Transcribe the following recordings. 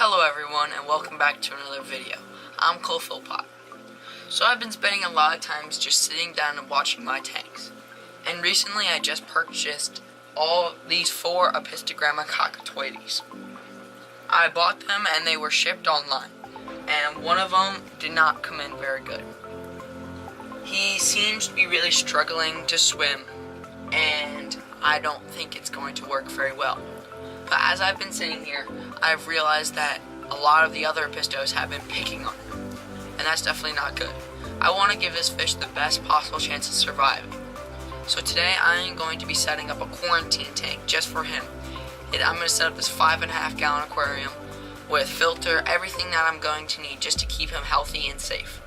Hello everyone and welcome back to another video. I'm Cole Philpott. So I've been spending a lot of times just sitting down and watching my tanks. And recently I just purchased all these 4 Apistogramma cockatoides. I bought them and they were shipped online. And one of them did not come in very good. He seems to be really struggling to swim, and I don't think it's going to work very well. But as I've been sitting here, I've realized that a lot of the other Apistos have been picking on him, and that's definitely not good. I want to give this fish the best possible chance of surviving. So today I am going to be setting up a quarantine tank just for him. I'm going to set up this 5.5 gallon aquarium with filter, everything that I'm going to need just to keep him healthy and safe.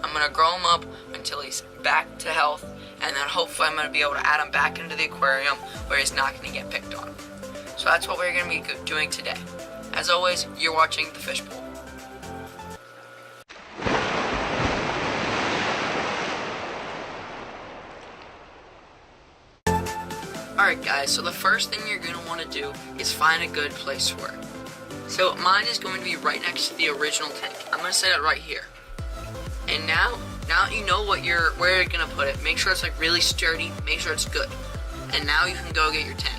I'm going to grow him up until he's back to health, and then hopefully I'm going to be able to add him back into the aquarium where he's not going to get picked on. So that's what we're going to be doing today. As always, you're watching The Fishbowl. Alright guys, so the first thing you're going to want to do is find a good place for it. So mine is going to be right next to the original tank. I'm going to set it right here. And now you know where you're going to put it. Make sure it's like really sturdy, make sure it's good. And now you can go get your tank.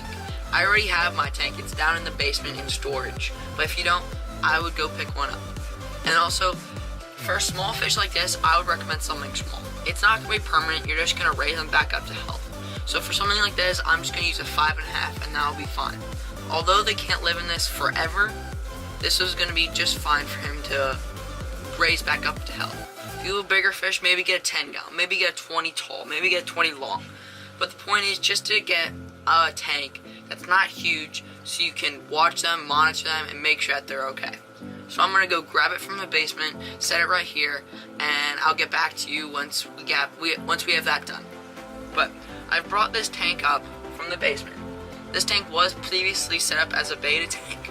I already have my tank. It's down in the basement in storage. But if you don't, I would go pick one up. And also, for a small fish like this, I would recommend something small. It's not going to be permanent. You're just going to raise them back up to health. So for something like this, I'm just going to use a 5.5 and that'll be fine. Although they can't live in this forever, this is going to be just fine for him to raise back up to health. If you have a bigger fish, maybe get a 10 gallon, maybe get a 20 tall, maybe get a 20 long. But the point is just to get a tank that's not huge, so you can watch them, monitor them, and make sure that they're okay. So I'm gonna go grab it from the basement, set it right here, and I'll get back to you once we have that done. But I've brought this tank up from the basement. This tank was previously set up as a beta tank.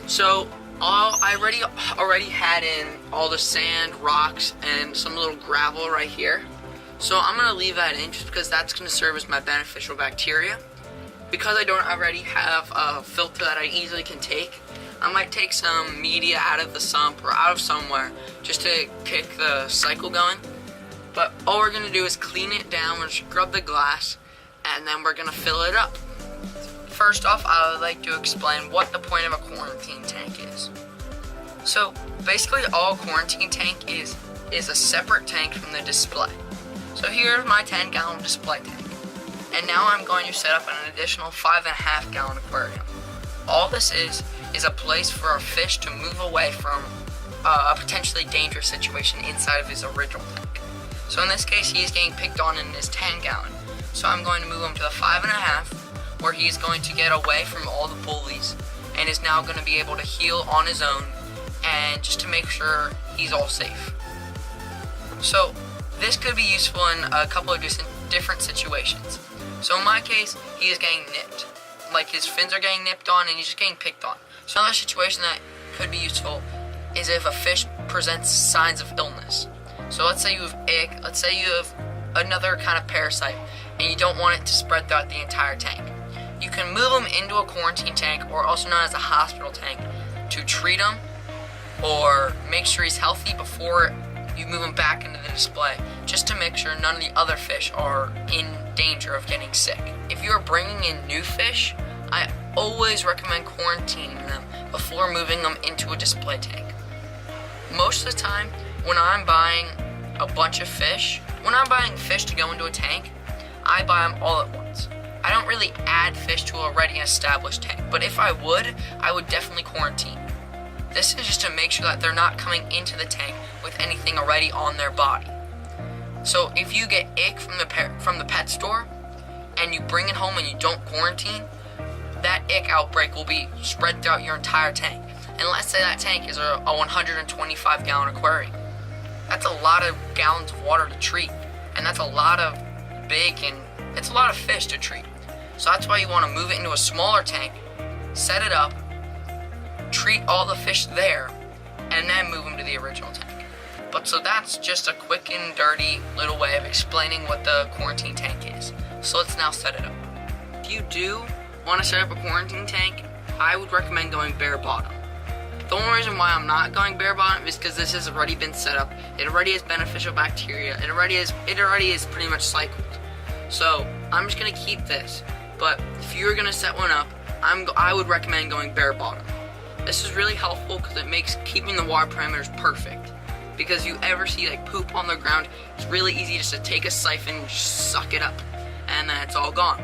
So I already had in all the sand, rocks, and some little gravel right here. So I'm gonna leave that in just because that's gonna serve as my beneficial bacteria. Because I don't already have a filter that I easily can take, I might take some media out of the sump or out of somewhere just to kick the cycle going. But all we're going to do is clean it down, we're just scrub the glass, and then we're going to fill it up. First off, I would like to explain what the point of a quarantine tank is. So basically all a quarantine tank is a separate tank from the display. So here's my 10 gallon display tank. And now I'm going to set up an additional 5.5 gallon aquarium. All this is a place for a fish to move away from a potentially dangerous situation inside of his original tank. So in this case, he's getting picked on in his 10 gallon. So I'm going to move him to the 5.5, where he's going to get away from all the bullies and is now going to be able to heal on his own, and just to make sure he's all safe. So this could be useful in a couple of different situations. So in my case, he is getting nipped. Like his fins are getting nipped on and he's just getting picked on. So another situation that could be useful is if a fish presents signs of illness. So let's say you have ick, let's say you have another kind of parasite and you don't want it to spread throughout the entire tank. You can move him into a quarantine tank, or also known as a hospital tank, to treat him or make sure he's healthy before you move him back into the display, just to make sure none of the other fish are in danger of getting sick. If you are bringing in new fish, I always recommend quarantining them before moving them into a display tank. Most of the time, when I'm buying a bunch of fish, when I'm buying fish to go into a tank, I buy them all at once. I don't really add fish to a already established tank, but if I would definitely quarantine. This is just to make sure that they're not coming into the tank with anything already on their body. So if you get ick from the pet store and you bring it home and you don't quarantine, that ick outbreak will be spread throughout your entire tank. And let's say that tank is a 125 gallon aquarium. That's a lot of gallons of water to treat, and that's a lot of it's a lot of fish to treat. So that's why you want to move it into a smaller tank, set it up, treat all the fish there, and then move them to the original tank. But so that's just a quick and dirty little way of explaining what the quarantine tank is. So let's now set it up. If you do want to set up a quarantine tank, I would recommend going bare bottom. The only reason why I'm not going bare bottom is because this has already been set up. It already has beneficial bacteria. It already is pretty much cycled. So I'm just gonna keep this. But if you're gonna set one up, I would recommend going bare bottom. This is really helpful because it makes keeping the water parameters perfect. Because you ever see like poop on the ground, it's really easy just to take a siphon and just suck it up, and then it's all gone.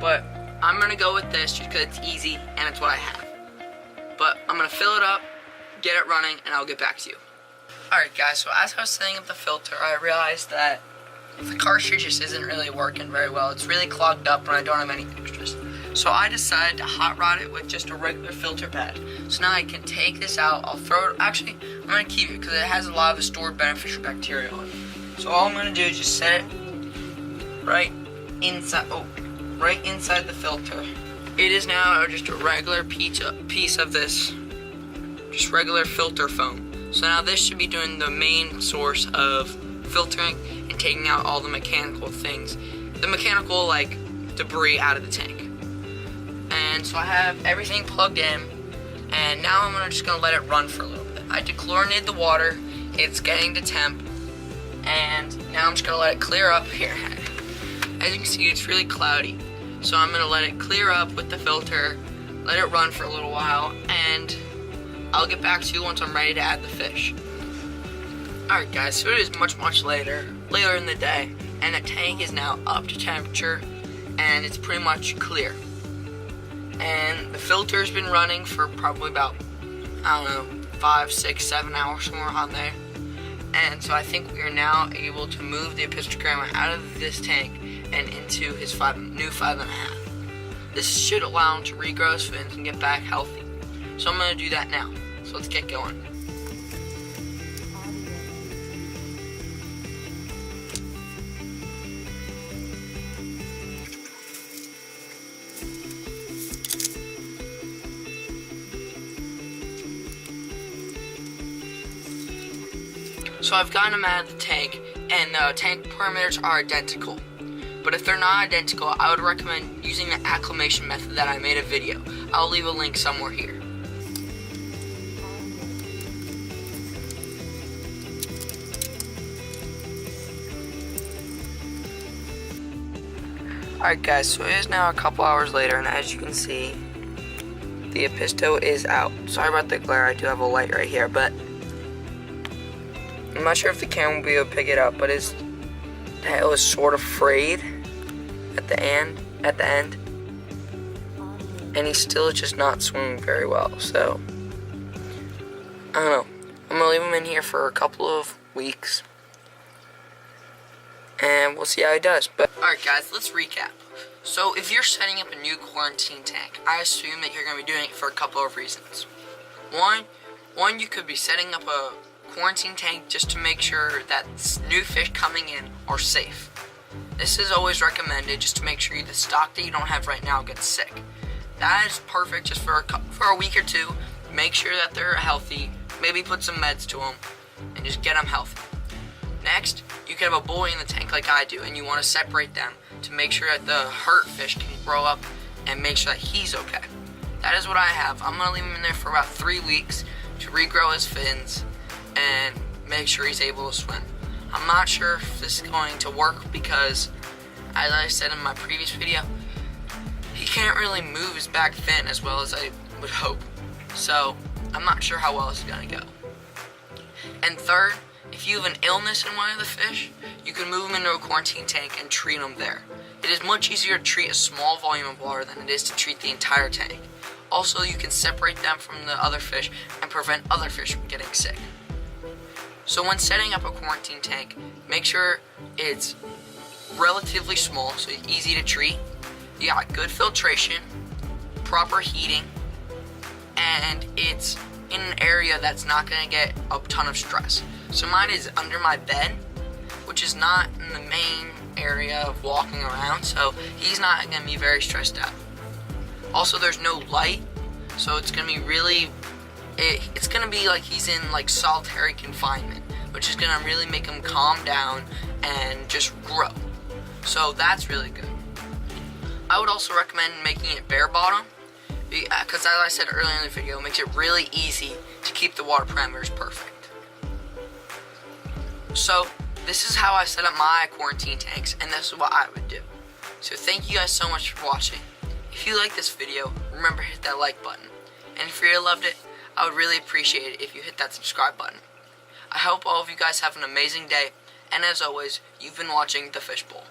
But I'm gonna go with this just because it's easy and it's what I have. But I'm gonna fill it up, get it running, and I'll get back to you. Alright guys, so as I was setting up the filter, I realized that the cartridge just isn't really working very well. It's really clogged up and I don't have any extras. So I decided to hot rod it with just a regular filter pad. So now I can take this out, I'll throw it, actually, I'm gonna keep it because it has a lot of the stored beneficial bacteria on it. So all I'm gonna do is just set it right inside the filter. It is now just a regular piece of this, just regular filter foam. So now this should be doing the main source of filtering and taking out all the mechanical things, the mechanical like debris out of the tank. And so I have everything plugged in, and now I'm just gonna let it run for a little bit. I dechlorinated the water, it's getting to temp, and now I'm just gonna let it clear up here. As you can see, it's really cloudy. So I'm gonna let it clear up with the filter, let it run for a little while, and I'll get back to you once I'm ready to add the fish. Alright guys, so it is much later in the day, and the tank is now up to temperature, and it's pretty much clear. And the filter's been running for probably about, I don't know, 5, 6, 7 hours, somewhere on there. And so I think we are now able to move the Apistogramma out of this tank and into his new 5.5. This should allow him to regrow his fins and get back healthy. So I'm going to do that now. So let's get going. So I've gotten them out of the tank, and the tank parameters are identical. But if they're not identical, I would recommend using the acclimation method that I made a video. I'll leave a link somewhere here. Alright guys, so it is now a couple hours later, and as you can see, the Apisto is out. Sorry about the glare, I do have a light right here, but I'm not sure if the camera will be able to pick it up, but it was sort of frayed at the end, and he's still just not swimming very well. So I don't know. I'm gonna leave him in here for a couple of weeks, and we'll see how he does. But alright guys, let's recap. So if you're setting up a new quarantine tank, I assume that you're gonna be doing it for a couple of reasons. One, you could be setting up a quarantine tank just to make sure that new fish coming in are safe. This is always recommended just to make sure the stock that you don't have right now gets sick. That is perfect just for a week or two. Make sure that they're healthy, maybe put some meds to them, and just get them healthy. Next, you can have a bully in the tank like I do, and you want to separate them to make sure that the hurt fish can grow up and make sure that he's okay. That is what I have. I'm going to leave him in there for about 3 weeks to regrow his fins and make sure he's able to swim. I'm not sure if this is going to work because, as I said in my previous video, he can't really move his back fin as well as I would hope. So I'm not sure how well this is going to go. And third, if you have an illness in one of the fish, you can move them into a quarantine tank and treat them there. It is much easier to treat a small volume of water than it is to treat the entire tank. Also, you can separate them from the other fish and prevent other fish from getting sick. So when setting up a quarantine tank, make sure it's relatively small, so it's easy to treat. You got good filtration, proper heating, and it's in an area that's not going to get a ton of stress. So mine is under my bed, which is not in the main area of walking around, so he's not going to be very stressed out. Also, there's no light, so it's going to be really, it's going to be like he's in like solitary confinement, which is going to really make him calm down and just grow. So that's really good. I would also recommend making it bare bottom, because as I said earlier in the video, it makes it really easy to keep the water parameters perfect. So this is how I set up my quarantine tanks, and this is what I would do. So thank you guys so much for watching. If you like this video, remember to hit that like button. And if you really loved it, I would really appreciate it if you hit that subscribe button. I hope all of you guys have an amazing day, and as always, you've been watching The Fishbowl.